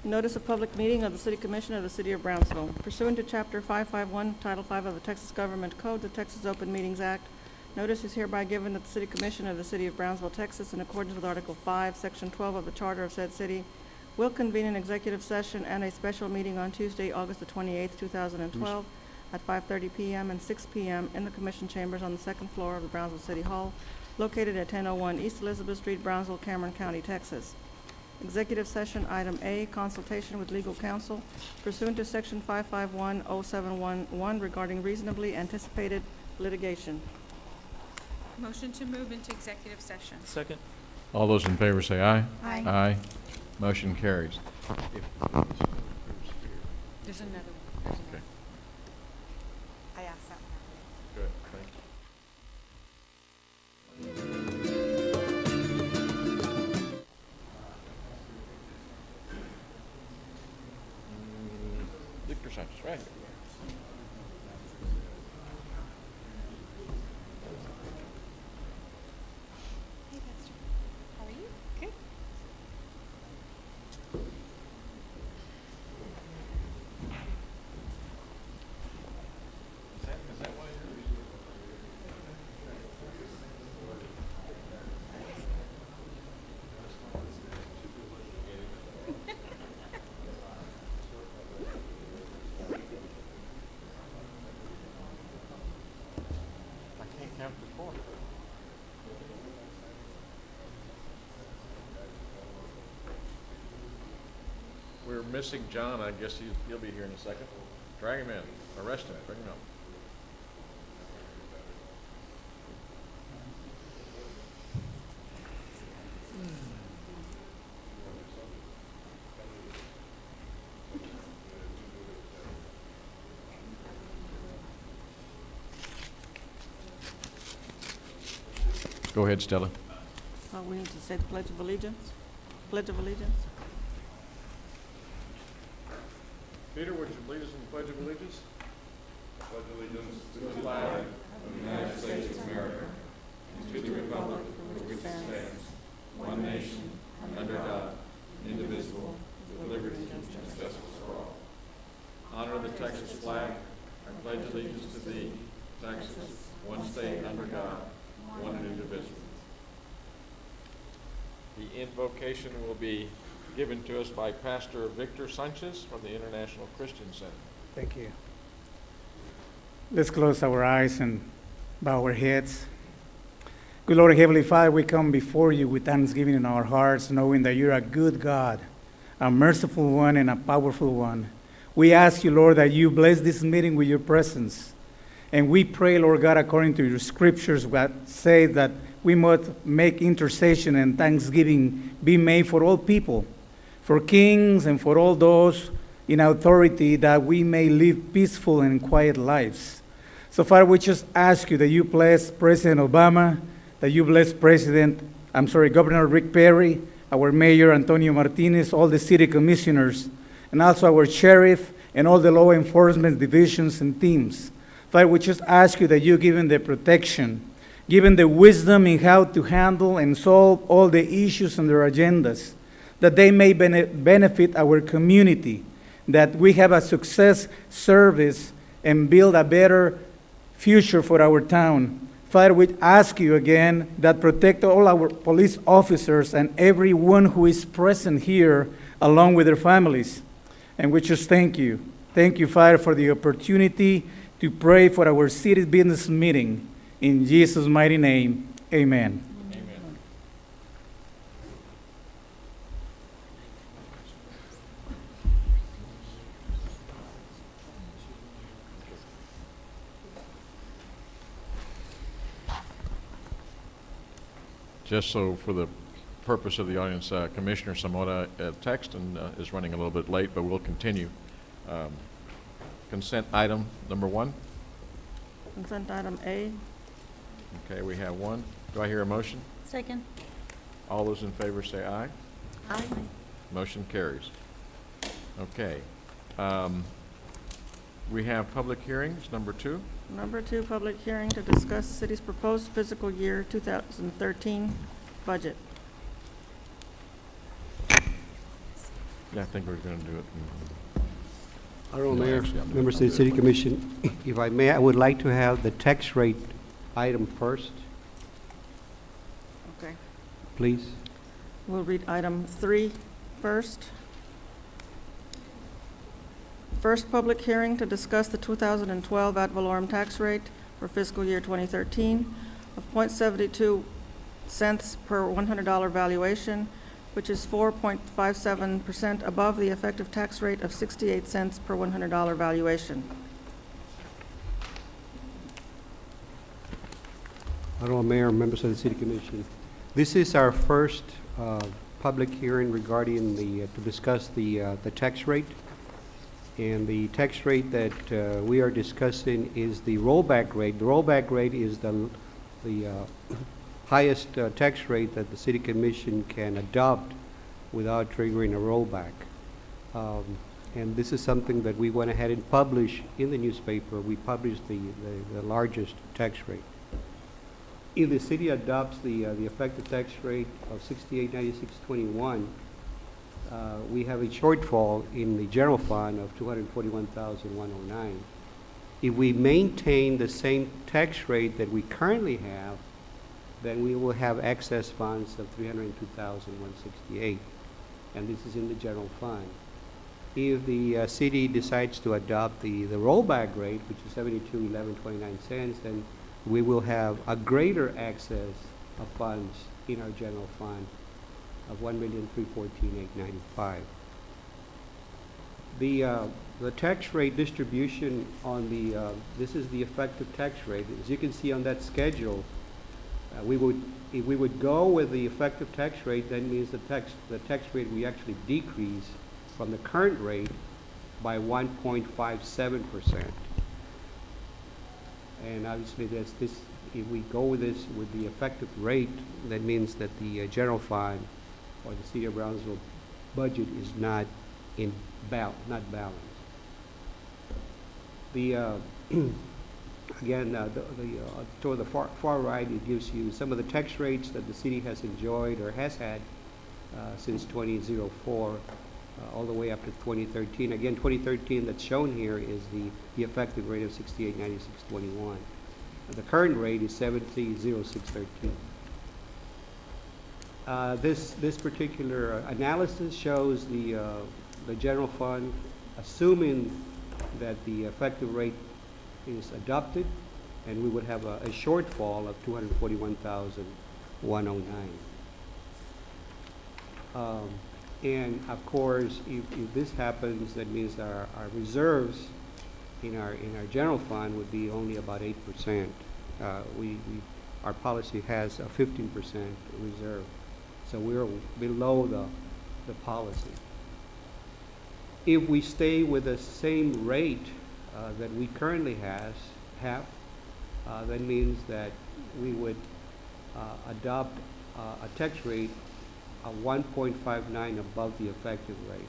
Notice of public meeting of the City Commission of the City of Brownsville. Pursuant to Chapter 551, Title 5 of the Texas Government Code, the Texas Open Meetings Act, notice is hereby given that the City Commission of the City of Brownsville, Texas, in accordance with Article 5, Section 12 of the Charter of said city, will convene an executive session and a special meeting on Tuesday, August the 28th, 2012, at 5:30 p.m. and 6 p.m. in the Commission Chambers on the second floor of the Brownsville City Hall, located at 1001 East Elizabeth Street, Brownsville, Cameron County, Texas. Executive session, item A, consultation with legal counsel pursuant to section 5510711 regarding reasonably anticipated litigation. Motion to move into executive session. Second. All those in favor say aye. Aye. Aye. Motion carries. There's another one. Okay. I asked that one. Good, thanks. Victor Sanchez, right here. Hey, Pastor. How are you? Okay. I can't count to four. We're missing John. I guess he'll be here in a second. Drag him in. Arrest him. Bring him up. Go ahead, Stella. We need to say the Pledge of Allegiance. Pledge of Allegiance. Peter, would you lead us in the Pledge of Allegiance? Pledge allegiance to the flag of the United States of America and to the republic for which it stands, one nation, under God, indivisible, with liberty and justice for all. Honor the Texas flag. I pledge allegiance to thee, Texas, one state under God, one and indivisible. The invocation will be given to us by Pastor Victor Sanchez from the International Christian Center. Thank you. Let's close our eyes and bow our heads. Good Lord and Heavenly Father, we come before you with thanksgiving in our hearts, knowing that you're a good God, a merciful one and a powerful one. We ask you, Lord, that you bless this meeting with your presence. And we pray, Lord God, according to your scriptures that say that we must make intercession and thanksgiving be made for all people, for kings and for all those in authority, that we may live peaceful and quiet lives. So, Father, we just ask you that you bless President Obama, that you bless Governor Rick Perry, our Mayor Antonio Martinez, all the city commissioners, and also our sheriff and all the law enforcement divisions and teams. Father, we just ask you that you give them the protection, give them the wisdom in how to handle and solve all the issues on their agendas, that they may benefit our community, that we have a success service and build a better future for our town. Father, we ask you again that protect all our police officers and everyone who is present here along with their families. And we just thank you. Thank you, Father, for the opportunity to pray for our city business meeting. In Jesus' mighty name, amen. Amen. Just so for the purpose of the audience, Commissioner Samora Texton is running a little bit late, but we'll continue. Consent item number 1. Consent item A. Okay, we have one. Do I hear a motion? Second. All those in favor say aye. Aye. Motion carries. Okay. We have public hearings, number 2. Number 2, public hearing to discuss city's proposed fiscal year 2013 budget. Yeah, I think we're gonna do it. I don't know, Mayor, Actually, I'm members of the good. City Commission, if I may, I would like to have the tax rate item first, Okay. please. We'll read item 3 first. First public hearing to discuss the 2012 ad valorem tax rate for fiscal year 2013 of .72 cents per $100 valuation, which is 4.57% above the effective tax rate of 68 cents per $100 valuation. Honorable Mayor, members of the City Commission, this is our first public hearing regarding to discuss the tax rate. And the tax rate that we are discussing is the rollback rate. The rollback rate is the highest tax rate that the City Commission can adopt without triggering a rollback. And this is something that we went ahead and published in the newspaper. We published the largest tax rate. If the city adopts the effective tax rate of 68.9621, we have a shortfall in the general fund of 241,109. If we maintain the same tax rate that we currently have, then we will have excess funds of 302,168, and this is in the general fund. If the city decides to adopt the rollback rate, which is 72.1129 cents, then we will have a greater excess of funds in our general fund of 1,314,895. The tax rate distribution on this is the effective tax rate. As you can see on that schedule, if we would go with the effective tax rate, that means the tax rate we actually decrease from the current rate by 1.57%. And obviously, if we go with this with the effective rate, that means that the general fund or the City of Brownsville budget is not balanced. Again, toward the far right, it gives you some of the tax rates that the city has enjoyed or has had since 2004, all the way up to 2013. Again, 2013 that's shown here is the effective rate of 68.9621. The current rate is 70.0613. This particular analysis shows the general fund, assuming that the effective rate is adopted, and we would have a shortfall of 241,109. And of course, if this happens, that means our reserves in our general fund would be only about 8%. Our policy has a 15% reserve, so we're below the policy. If we stay with the same rate that we currently have, that means that we would adopt a tax rate of 1.59 above the effective rate.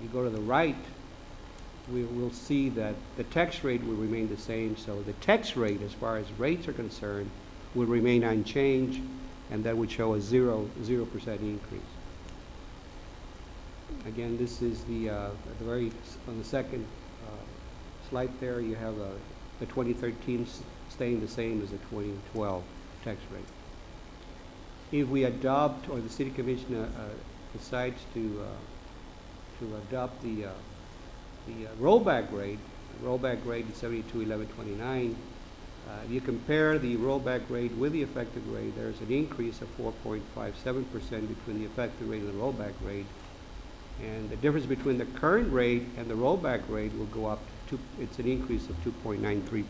You go to the right, we will see that the tax rate will remain the same, so the tax rate, as far as rates are concerned, will remain unchanged, and that would show a 0% increase. Again, this is on the second slide there, you have the 2013 staying the same as the 2012 tax rate. If we adopt, or the City Commission decides to adopt the rollback rate is 72.1129. If you compare the rollback rate with the effective rate, there's an increase of 4.57% between the effective rate and the rollback rate. And the difference between the current rate and the rollback rate will go up to it's an increase of 2.93%.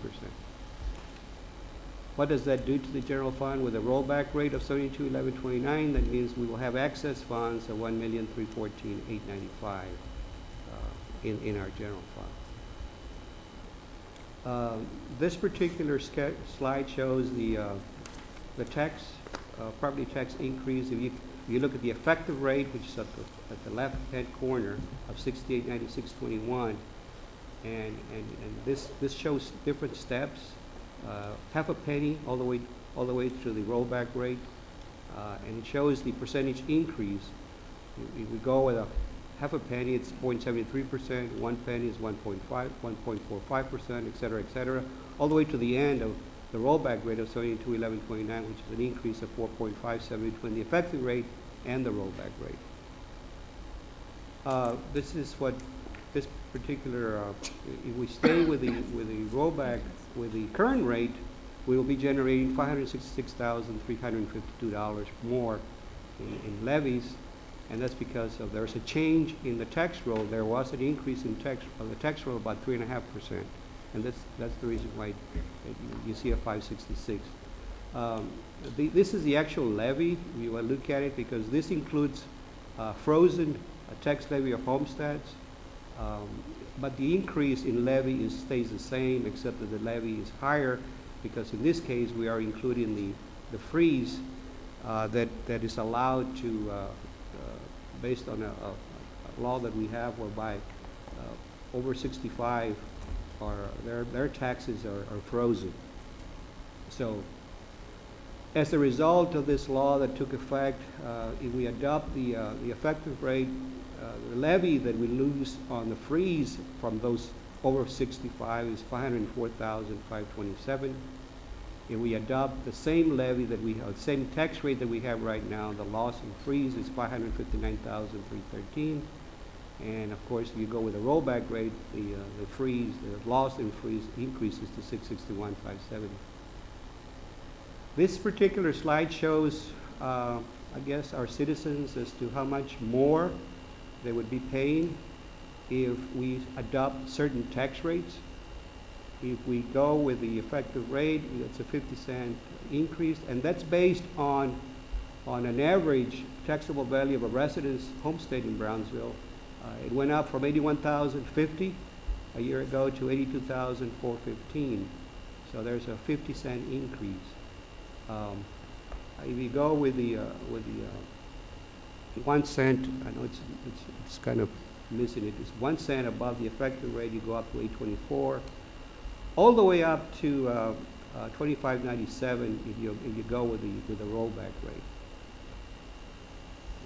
What does that do to the general fund? With a rollback rate of 72.1129, that means we will have excess funds of 1,314,895 in our general fund. This particular slide shows the property tax increase. If you look at the effective rate, which is at the left-hand corner of 68.9621, and this shows different steps. Half a penny all the way to the rollback rate, and it shows the percentage increase. If we go with half a penny, it's 0.73%, 1 penny is 1.45%, et cetera, all the way to the end of the rollback rate of 72.1129, which is an increase of 4.57 between the effective rate and the rollback rate. This is what this particular, if we stay with the rollback, with the current rate, we will be generating $566,352 more in levies, and that's because of there's a change in the tax roll. There was an increase in the tax roll about 3.5%, and that's the reason why you see a 566. This is the actual levy. We will look at it because this includes frozen tax levy of homesteads, but the increase in levy stays the same, except that the levy is higher because in this case we are including the freeze that is allowed to based on a law that we have whereby over 65 their taxes are frozen. So as a result of this law that took effect, if we adopt the effective rate, the levy that we lose on the freeze from those over 65 is $504,527. If we adopt the same levy that we have, same tax rate that we have right now, the loss and freeze is $559,313. And of course, if you go with a rollback rate, the freeze, the loss and freeze increases to $661,570. This particular slide shows, I guess, our citizens as to how much more they would be paying if we adopt certain tax rates. If we go with the effective rate, it's a 50-cent increase, and that's based on an average taxable value of a residence homestead in Brownsville. It went up from $81,050 a year ago to $82,415. So there's a 50-cent increase. If you go with the 1 cent, I know it's kind of missing it. It's 1 cent above the effective rate. You go up to $8.24, all the way up to $25.97 if you go with the rollback rate.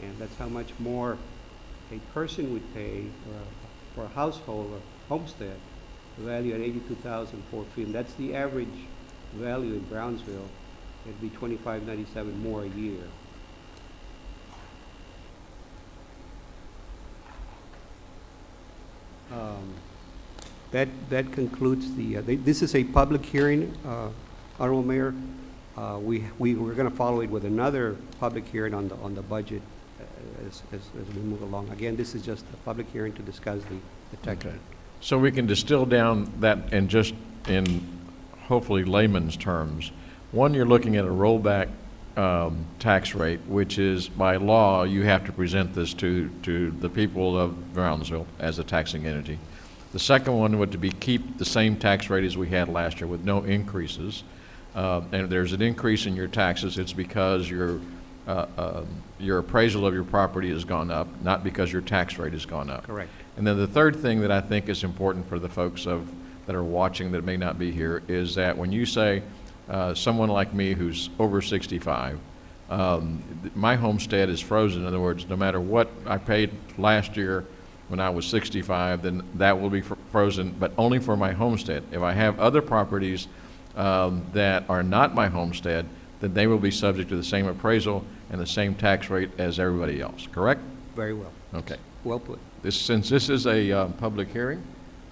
And that's how much more a person would pay for a household or homestead, value at $82,450. That's the average value in Brownsville. It'd be $25.97 more a year. That concludes this is a public hearing, Honorable Mayor. We're going to follow it with another public hearing on the budget as we move along. Again, this is just a public hearing to discuss the tax. Okay. So we can distill down that and just in hopefully layman's terms. One, you're looking at a rollback tax rate, which is by law, you have to present this to the people of Brownsville as a taxing entity. The second one would be keep the same tax rate as we had last year with no increases. And if there's an increase in your taxes, it's because your appraisal of your property has gone up, not because your tax rate has gone up. Correct. And then the third thing that I think is important for the folks that are watching that may not be here is that when you say someone like me who's over 65, my homestead is frozen. In other words, no matter what I paid last year when I was 65, then that will be frozen, but only for my homestead. If I have other properties that are not my homestead, then they will be subject to the same appraisal and the same tax rate as everybody else, correct? Very well. Okay. Well put. Since this is a public hearing,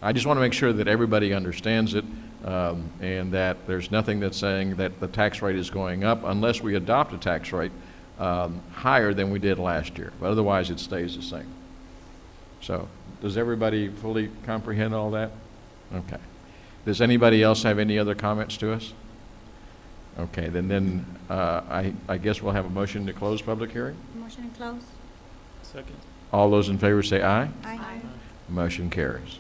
I just want to make sure that everybody understands it and that there's nothing that's saying that the tax rate is going up unless we adopt a tax rate higher than we did last year. But otherwise, it stays the same. So does everybody fully comprehend all that? Okay. Does anybody else have any other comments to us? Okay, then I guess we'll have a motion to close public hearing. Motion to close? Second. All those in favor say aye. Aye. Motion carries.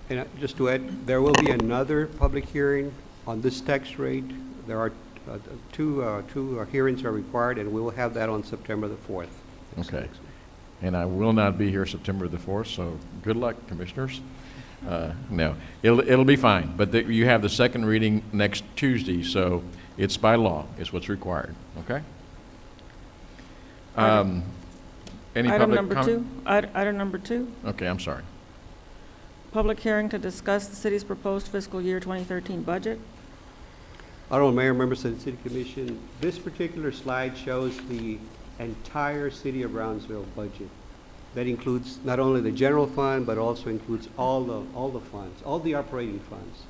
And just to add, there will be another public hearing on this tax rate. There are two hearings are required, and we will have that on September the 4th. Okay. And I will not be here September the 4th, so good luck, commissioners. No, it'll be fine. But you have the second reading next Tuesday, so it's by law. It's what's required. Okay. Any Item public number comment? 2, item number 2, Okay, I'm sorry. public hearing to discuss the city's proposed fiscal year 2013 budget. Honorable Mayor, members of the City Commission, this particular slide shows the entire City of Brownsville budget. That includes not only the general fund, but also includes all the funds, all the operating funds.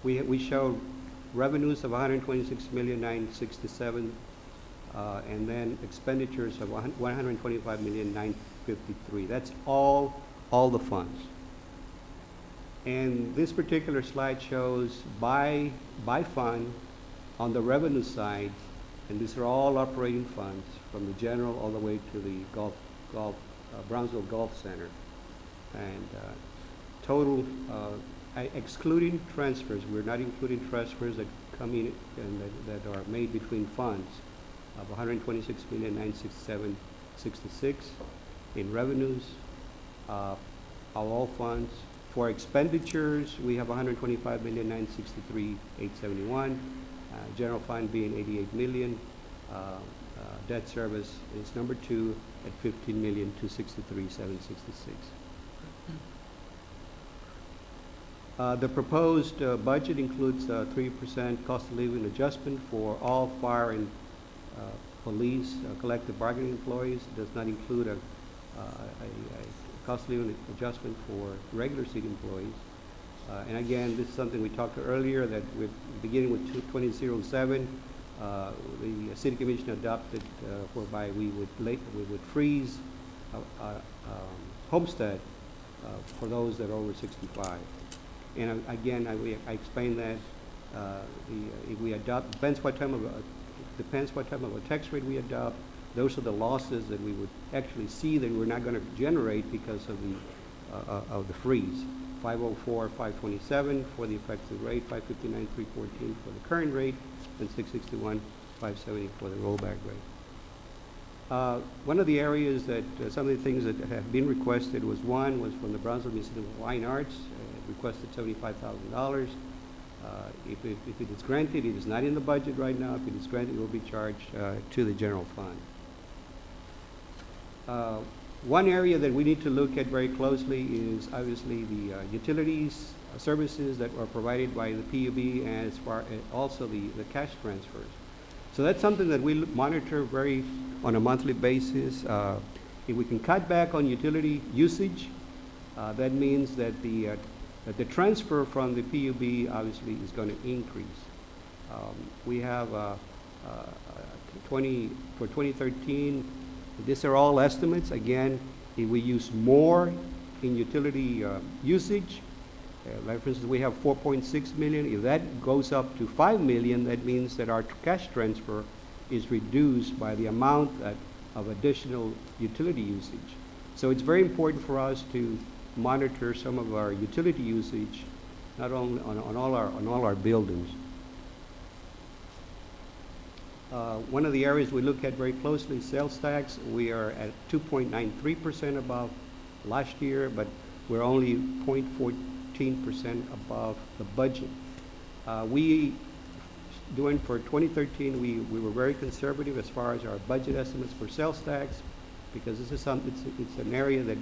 We show revenues of 126,967, and then expenditures of 125,953. That's all the funds. And this particular slide shows by fund on the revenue side, and these are all operating funds from the general all the way to the Brownsville Golf Center. And total, excluding transfers, we're not including transfers that come in and that are made between funds, of 126,967,66 in revenues, of all funds. For expenditures, we have 125,963,871. General fund being 88 million. Debt service is number 2 at 15,263,766. The proposed budget includes 3% cost of living adjustment for all fire and police collective bargaining employees. It does not include a cost of living adjustment for regular city employees. And again, this is something we talked earlier, that we're beginning with 2007, the City Commission adopted whereby we would freeze homestead for those that are over 65. And again, I explained that if we adopt, depends what type of a tax rate we adopt. Those are the losses that we would actually see that we're not going to generate because of the freeze. 504, 527 for the effective rate, 559, 314 for the current rate, and 661, 570 for the rollback rate. One of the areas that some of the things that have been requested was from the Brownsville Museum of Fine Arts. It requested $75,000. If it is granted, it is not in the budget right now. If it is granted, it will be charged to the general fund. One area that we need to look at very closely is obviously the utilities services that are provided by the PUB, and as far as also the cash transfers. So that's something that we monitor on a monthly basis. If we can cut back on utility usage, that means that the transfer from the PUB obviously is going to increase. We have for 2013. These are all estimates. Again, if we use more in utility usage, like for instance, we have 4.6 million. If that goes up to 5 million, that means that our cash transfer is reduced by the amount of additional utility usage. So it's very important for us to monitor some of our utility usage, not only on all our buildings. One of the areas we look at very closely, sales tax. We are at 2.93% above last year, but we're only 0.14% above the budget. For 2013, we were very conservative as far as our budget estimates for sales tax, because this is it's an area that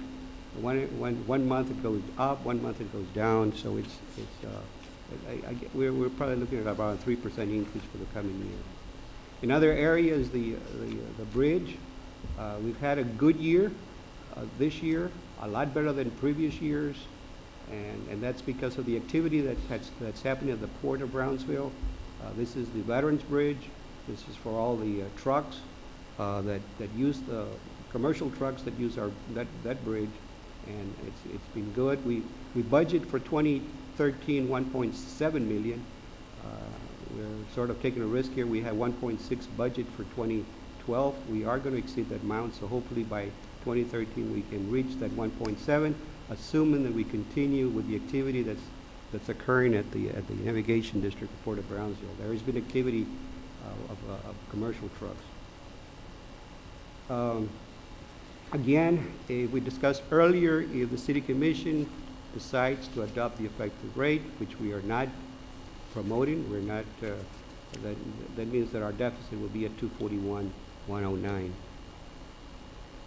one month it goes up, 1 month it goes down. So we're probably looking at about a 3% increase for the coming year. In other areas, the bridge, we've had a good year this year, a lot better than previous years, and that's because of the activity that's happening at the Port of Brownsville. This is the Veterans Bridge. This is for all the trucks that use the commercial trucks that use that bridge, and it's been good. We budget for 2013 1.7 million. We're sort of taking a risk here. We have 1.6 budget for 2012. We are going to exceed that amount, so hopefully by 2013 we can reach that 1.7, assuming that we continue with the activity that's occurring at the Navigation District of Port of Brownsville. There has been activity of commercial trucks. Again, we discussed earlier, if the City Commission decides to adopt the effective rate, which we are not promoting, we're not. That means that our deficit will be at 241,109.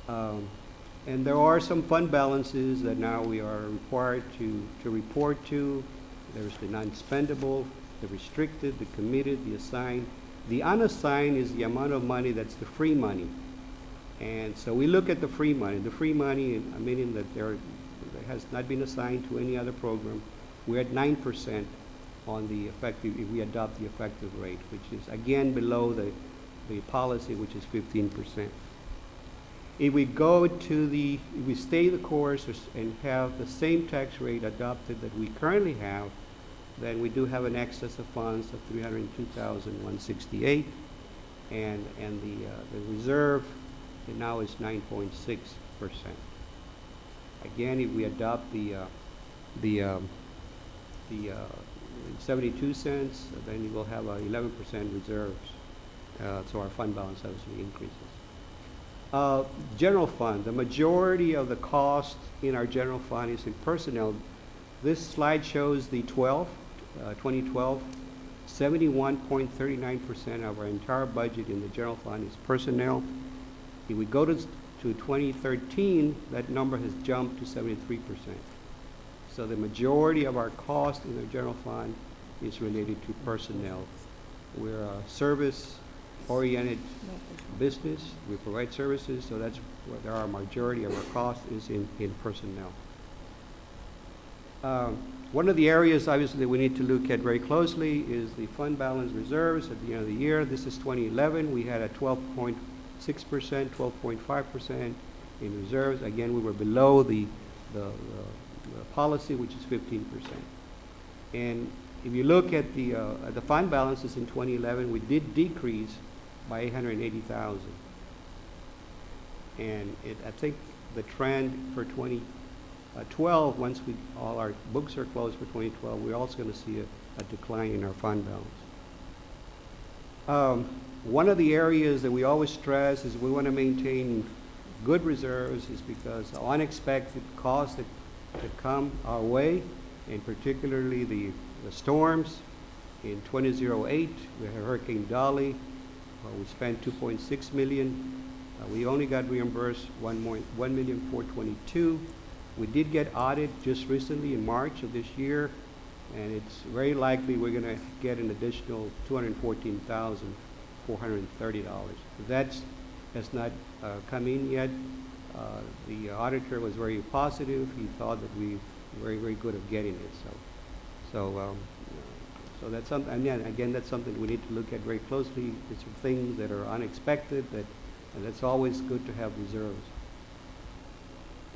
And there are some fund balances that now we are required to report to. There's the non-spendable, the restricted, the committed, the assigned. The unassigned is the amount of money that's the free money. And so we look at the free money. The free money, meaning that that has not been assigned to any other program. We're at 9% on the effective, if we adopt the effective rate, which is again below the policy, which is 15%. If we go to if we stay the course and have the same tax rate adopted that we currently have, then we do have an excess of funds of $302,168, and the reserve now is 9.6%. Again, if we adopt the 72 cents, then you will have a 11% reserves. So our fund balance obviously increases. General fund, the majority of the cost in our general fund is in personnel. This slide shows the 2012, 71.39% of our entire budget in the general fund is personnel. If we go to 2013, that number has jumped to 73%. So the majority of our cost in the general fund is related to personnel. We're a service-oriented business. We provide services, so that's where our majority of our cost is in personnel. One of the areas, obviously, that we need to look at very closely is the fund balance reserves at the end of the year. This is 2011. We had a 12.6%, 12.5% in reserves. Again, we were below the policy, which is 15%. And if you look at the fund balances in 2011, we did decrease by 880,000. And I think the trend for 2012, once all our books are closed for 2012, we're also going to see a decline in our fund balance. One of the areas that we always stress is we want to maintain good reserves, is because unexpected costs that come our way, and particularly the storms. In 2008, we had Hurricane Dolly. We spent $2.6 million. We only got reimbursed $1,422,000. We did get audited just recently in March of this year, and it's very likely we're going to get an additional $214,430. That has not come in yet. The auditor was very positive. He thought that we were very, very good at getting it. So that's something. And again, that's something we need to look at very closely. It's things that are unexpected, and that's always good to have reserves.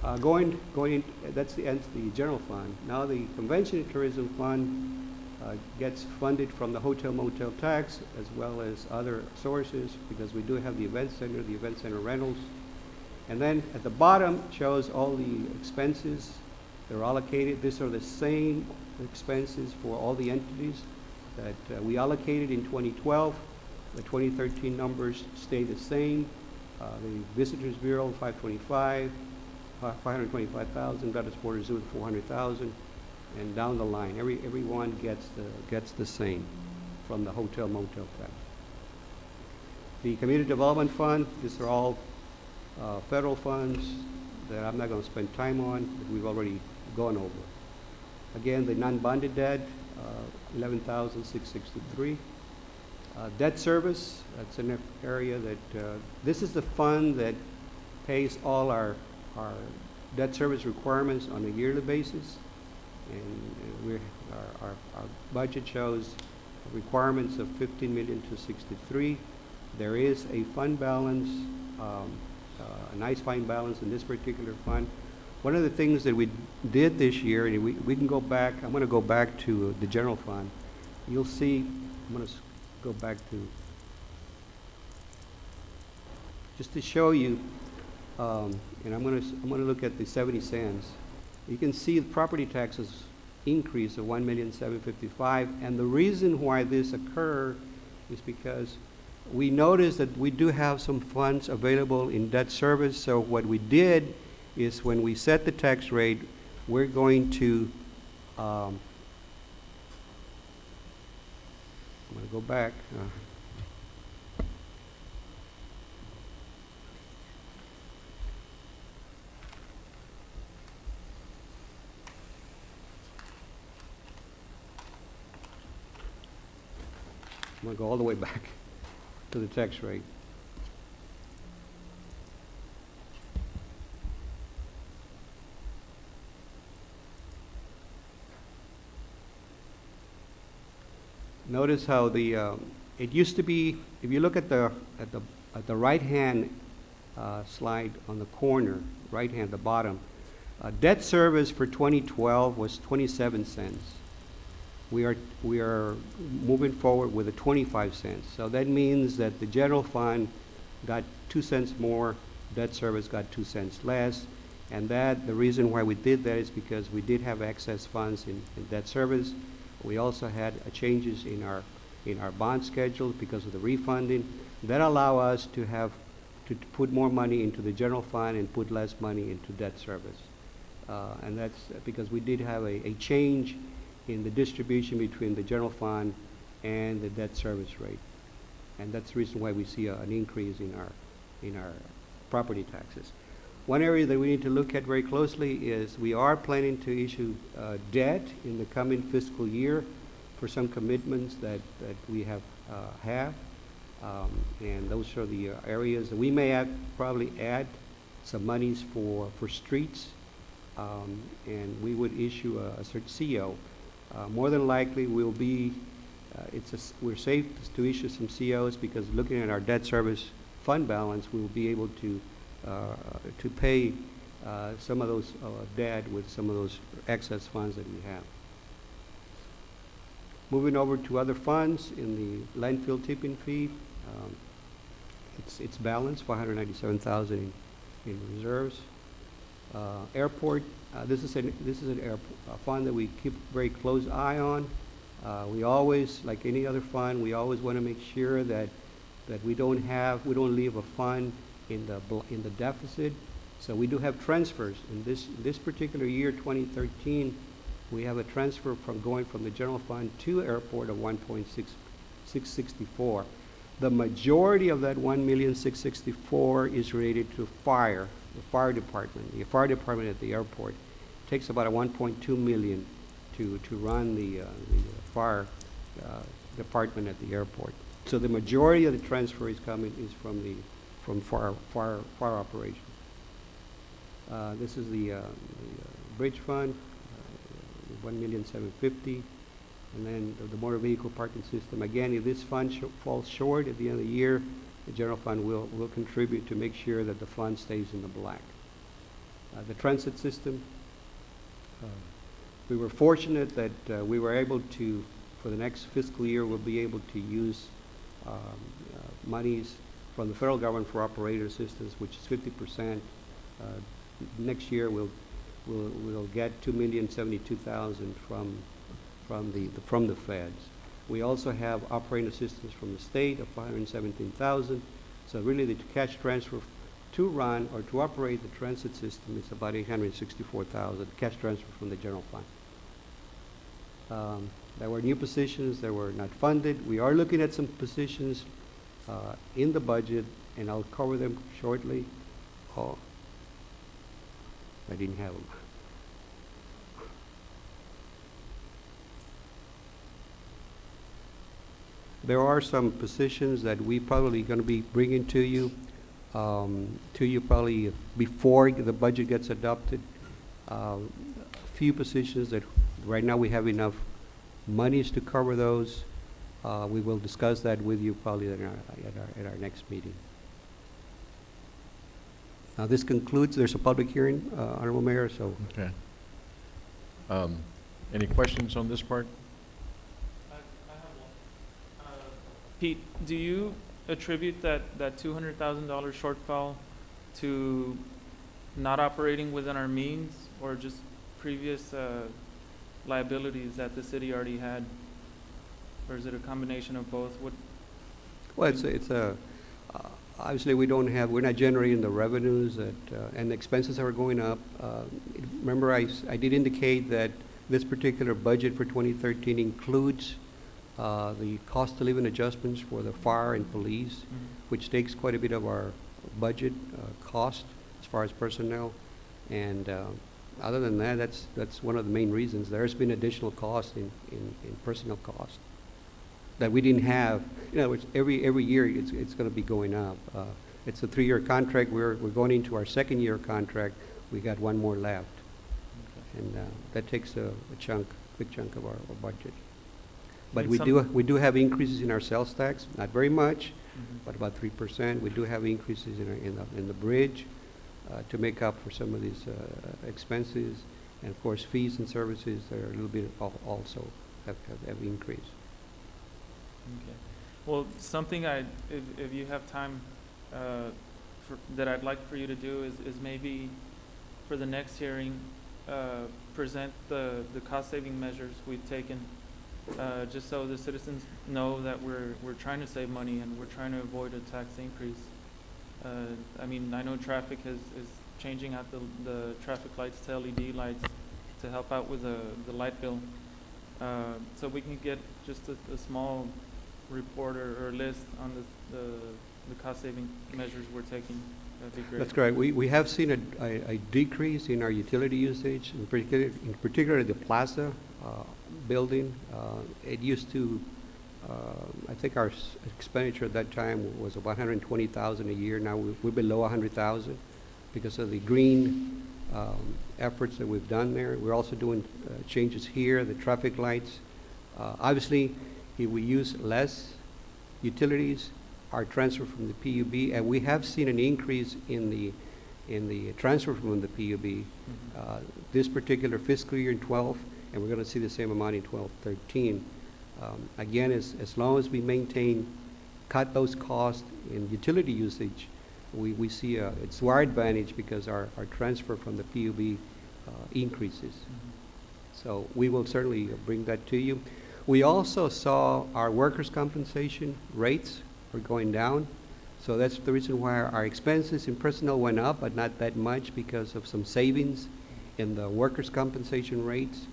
That's the general fund. Now the Convention and Tourism Fund gets funded from the hotel motel tax as well as other sources, because we do have the event center rentals. And then at the bottom shows all the expenses that are allocated. These are the same expenses for all the entities that we allocated in 2012. The 2013 numbers stay the same. The Visitors Bureau, 525,000, Dulles Border Zoo, 400,000, and down the line, everyone gets the same from the hotel motel tax. The Community Development Fund, these are all federal funds that I'm not going to spend time on, that we've already gone over. Again, the non-bonded debt, 11,663. Debt service, that's an area that, this is the fund that pays all our debt service requirements on a yearly basis. And our budget shows requirements of $15,263,000. There is a fund balance, a nice fund balance in this particular fund. One of the things that we did this year, and we can go back, I'm going to go back to the general fund. You'll see, I'm going to go back to, just to show you, and I'm going to look at the 70 cents. You can see the property taxes increase of $1,755,000, and the reason why this occurred is because we noticed that we do have some funds available in debt service. So what we did is, when we set the tax rate, we're going to, I'm going to go back. I'm going to go all the way back to the tax rate. Notice how it used to be, if you look at the right-hand slide on the corner, right-hand, the bottom, debt service for 2012 was 27 cents. We are moving forward with a 25 cents. So that means that the general fund got 2 cents more, debt service got 2 cents less, and the reason why we did that is because we did have excess funds in debt service. We also had changes in our bond schedule because of the refunding. That allow us to put more money into the general fund and put less money into debt service. And that's because we did have a change in the distribution between the general fund and the debt service rate. And that's the reason why we see an increase in our property taxes. One area that we need to look at very closely is we are planning to issue debt in the coming fiscal year for some commitments that we have. And those are the areas that we may probably add some monies for streets, and we would issue a certain CO. More than likely, we'll be, we're safe to issue some COs because looking at our debt service fund balance, we'll be able to pay some of those debt with some of those excess funds that we have. Moving over to other funds in the landfill tipping fee, it's balanced, $497,000 in reserves. Airport, this is a fund that we keep a very close eye on. We always, like any other fund, we always want to make sure that we don't leave a fund in the deficit. So we do have transfers. In this particular year, 2013, we have a transfer going from the general fund to airport of 1.664. The majority of that 1,664,000 is related to fire, the fire department. The fire department at the airport takes about a 1.2 million to run the fire department at the airport. So the majority of the transfer is from fire operation. This is the bridge fund, 1,750,000, and then the motor vehicle parking system. Again, if this fund falls short at the end of the year, the general fund will contribute to make sure that the fund stays in the black. The transit system, we were fortunate that we were able to, for the next fiscal year, we'll be able to use monies from the federal government for operator assistance, which is 50%. Next year, we'll get $2,072,000 from the feds. We also have operating assistance from the state of $517,000. So really, the cash transfer to run or to operate the transit system is about $864,000. Cash transfer from the general fund. There were new positions that were not funded. We are looking at some positions in the budget, and I'll cover them shortly. Oh, I didn't have them. There are some positions that we probably going to be bringing to you probably before the budget gets adopted. A few positions that right now we have enough monies to cover those. We will discuss that with you probably at our next meeting. Now this concludes, there's a public hearing, Honorable Mayor, so. Okay. Any questions on this part? I have one. Pete, do you attribute that $200,000 shortfall to not operating within our means, or just previous liabilities that the city already had? Or is it a combination of both? Well, obviously we're not generating the revenues and the expenses are going up. Remember, I did indicate that this particular budget for 2013 includes the cost of living adjustments for the fire and police, which takes quite a bit of our budget cost as far as personnel. And other than that, that's one of the main reasons. There's been additional cost in personnel cost. that we didn't have. In other words, every year it's going to be going up. It's a 3-year contract. We're going into our 2nd year contract. We got 1 more left, and that takes a big chunk of our budget. But It's we do have increases in our sales tax, not very much, Mhm. but about 3%. We do have increases in the bridge to make up for some of these expenses, and of course fees and services that are a little bit also have increased. Okay. Well, something if you have time, that I'd like for you to do is maybe for the next hearing, present the cost-saving measures we've taken, just so the citizens know that we're trying to save money and we're trying to avoid a tax increase. I mean, I know traffic is changing out the traffic lights to LED lights to help out with the light bill. So we can get just a small report or list on the cost-saving measures we're taking. That'd be great. That's correct. We have seen a decrease in our utility usage, in particular the Plaza building. It used to, I think our expenditure at that time was about $120,000 a year. Now we're below $100,000 because of the green efforts that we've done there. We're also doing changes here, the traffic lights. Obviously, if we use less utilities, our transfer from the PUB, and we have seen an increase in the transfer from the PUB this particular fiscal year in 12, and we're going to see the same amount in 12-13. Again, as long as we cut those costs in utility usage, we see it's to our advantage because our transfer from the PUB increases. So we will certainly bring that to you. We also saw our workers' compensation rates were going down. So that's the reason why our expenses in personnel went up, but not that much because of some savings in the workers' compensation rates.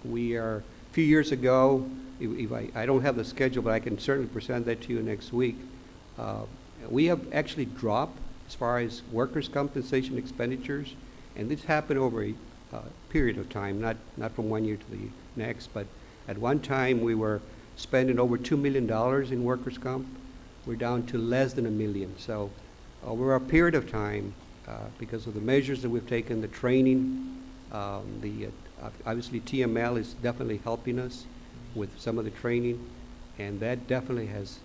We are, a few years ago, if I don't have the schedule, but I can certainly present that to you next week. We have actually dropped as far as workers' compensation expenditures, and this happened over a period of time, not from 1 year to the next, but at one time we were spending over $2 million in workers' comp. We're down to less than $1 million. So over a period of time, because of the measures that we've taken, the training, obviously TML is definitely helping us with some of the training, and that definitely has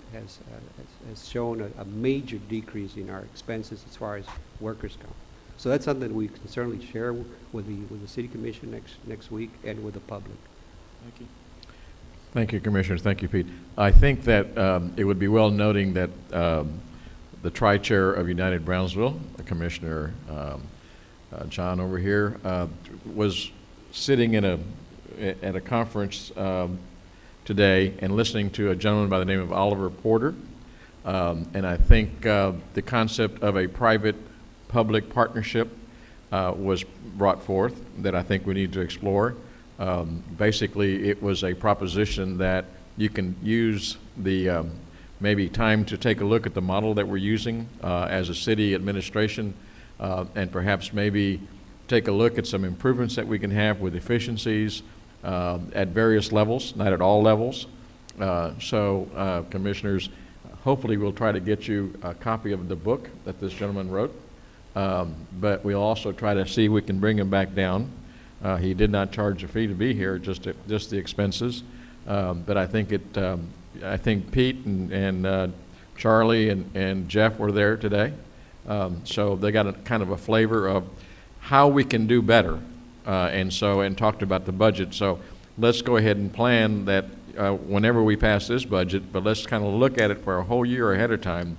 shown a major decrease in our expenses as far as workers' comp. So that's something we can certainly share with the City Commission next week and with the public. Thank you. Thank you, Commissioners. Thank you, Pete. I think that it would be well noting that the Tri-Chair of United Brownsville, Commissioner John over here, was sitting at a conference today and listening to a gentleman by the name of Oliver Porter. And I think the concept of a private-public partnership was brought forth that I think we need to explore. Basically, it was a proposition that you can use the maybe time to take a look at the model that we're using as a city administration, and perhaps maybe take a look at some improvements that we can have with efficiencies at various levels, not at all levels. So, Commissioners, hopefully we'll try to get you a copy of the book that this gentleman wrote, but we'll also try to see if we can bring him back down. He did not charge a fee to be here, just the expenses. But I think I think Pete and Charlie and Jeff were there today, so they got a kind of a flavor of how we can do better, and talked about the budget. So let's go ahead and plan that whenever we pass this budget, but let's kind of look at it for a whole year ahead of time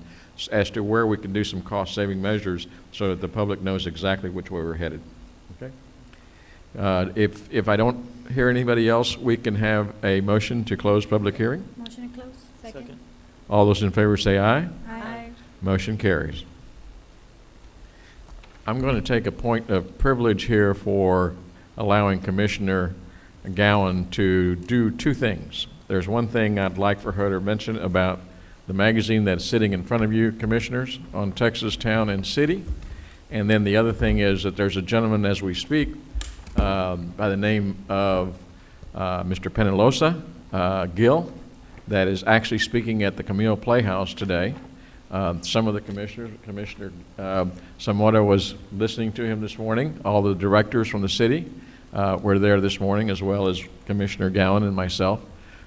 as to where we can do some cost-saving measures so that the public knows exactly which way we're headed. Okay. If I don't hear anybody else, we can have a motion to close public hearing. Motion to close? Second. All those in favor say aye. Aye. Motion carries. I'm going to take a point of privilege here for allowing Commissioner Gowan to do two things. There's one thing I'd like for her to mention about the magazine that's sitting in front of you, Commissioners, on Texas Town and City. And then the other thing is that there's a gentleman as we speak by the name of Mr. Penalosa Gill, that is actually speaking at the Camille Playhouse today. Some of the commissioners, Commissioner Zamora was listening to him this morning. All the directors from the city were there this morning, as well as Commissioner Gowan and myself.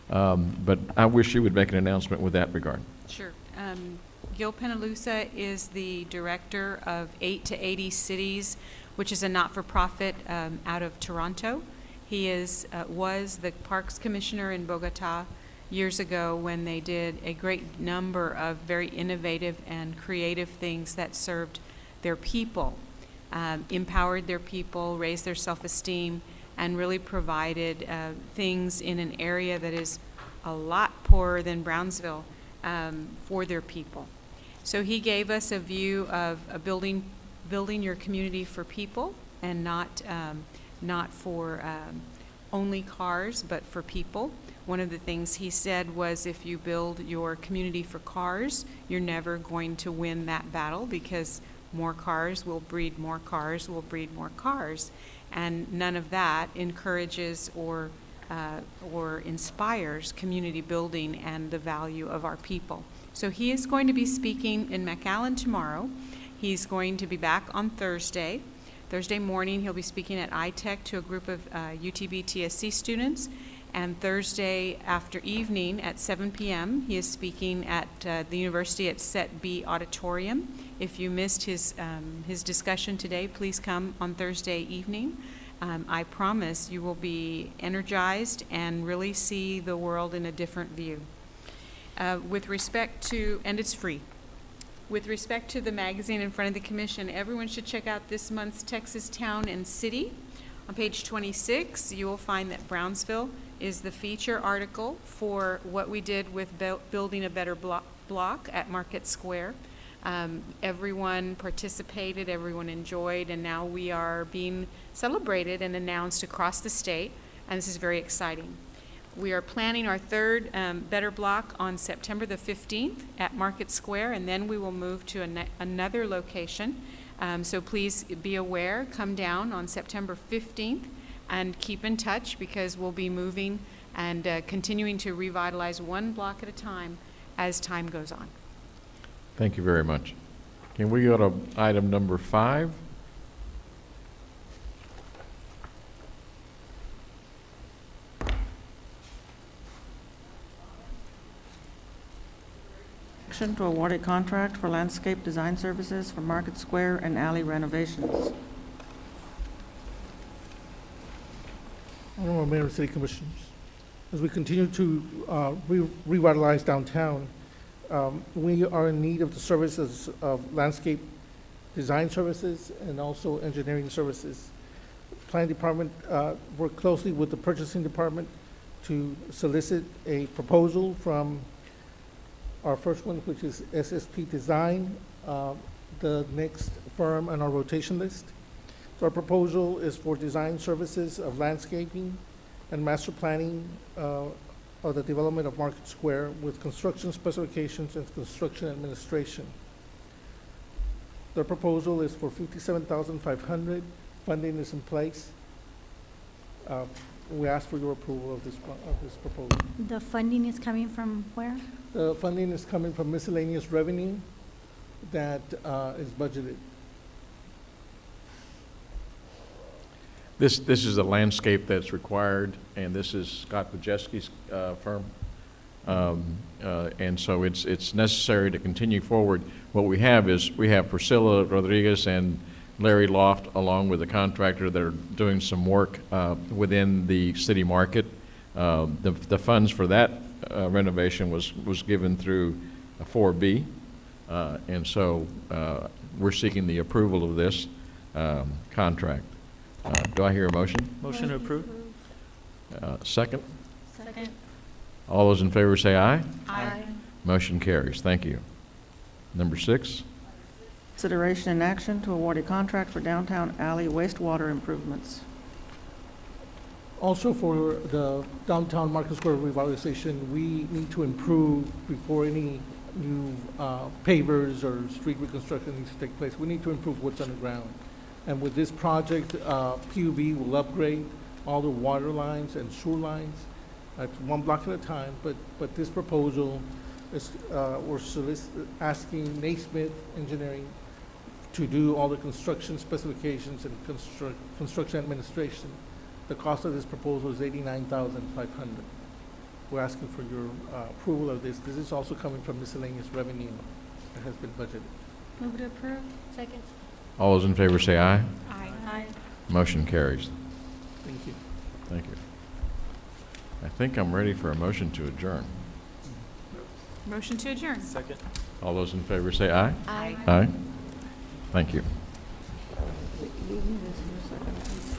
But I wish you would make an announcement with that regard. Sure. Gil Penalusa is the director of 8 to 80 Cities, which is a not-for-profit out of Toronto. He was the Parks Commissioner in Bogota years ago when they did a great number of very innovative and creative things that served their people, empowered their people, raised their self-esteem, and really provided things in an area that is a lot poorer than Brownsville for their people. So he gave us a view of building your community for people, and not for only cars, but for people. One of the things he said was, if you build your community for cars, you're never going to win that battle, because more cars will breed more cars will breed more cars, and none of that encourages or inspires community building and the value of our people. So he is going to be speaking in McAllen tomorrow. He's going to be back on Thursday. Thursday morning, he'll be speaking at iTech to a group of UTB TSC students. And Thursday after evening at 7 p.m., he is speaking at the university at Set B Auditorium. If you missed his discussion today, please come on Thursday evening. I promise you will be energized and really see the world in a different view. With respect to, and it's free. With respect to the magazine in front of the commission, everyone should check out this month's Texas Town and City. On page 26, you will find that Brownsville is the feature article for what we did with building a better block at Market Square. Everyone participated, everyone enjoyed, and now we are being celebrated and announced across the state, and this is very exciting. We are planning our third Better Block on September the 15th at Market Square, and then we will move to another location. So please be aware, come down on September 15th and keep in touch, because we'll be moving and continuing to revitalize one block at a time as time goes on. Thank you very much. Can we go to item number 5? Action to award a contract for landscape design services for Market Square and alley renovations. Honorable Mayor and City Commissioners, as we continue to revitalize downtown, we are in need of the services of landscape design services and also engineering services. Planning Department worked closely with the Purchasing Department to solicit a proposal from our first one, which is SSP Design, the next firm on our rotation list. So our proposal is for design services of landscaping and master planning of the development of Market Square with construction specifications and construction administration. The proposal is for $57,500. Funding is in place. We ask for your approval of this proposal. The funding is coming from where? The funding is coming from miscellaneous revenue that is budgeted. This is a landscape that's required, and this is Scott Pajeski's firm. And so it's necessary to continue forward. What we have is we have Priscilla Rodriguez and Larry Loft, along with a contractor, that are doing some work within the city market. The funds for that renovation was given through a 4B, and so we're seeking the approval of this contract. Do I hear a motion? Motion to approve? Second? Second. All those in favor say aye. Aye. Motion carries. Thank you. Number 6. Consideration and action to award a contract for downtown alley wastewater improvements. Also for the downtown Market Square revitalization, we need to improve before any new pavers or street reconstruction needs to take place. We need to improve what's underground. And with this project, PUB will upgrade all the water lines and sewer lines It's one block at a time, but this proposal is, we're asking Naismith Engineering to do all the construction specifications and construction administration. The cost of this proposal is $89,500. We're asking for your approval of this. This is also coming from miscellaneous revenue that has been budgeted. Move to approve. Second. All those in favor say aye. Aye. Motion carries. Thank you. Thank you. I think I'm ready for a motion to adjourn. Motion to adjourn. Second. All those in favor say aye. Aye. Aye. Thank you. Leave me this for a second.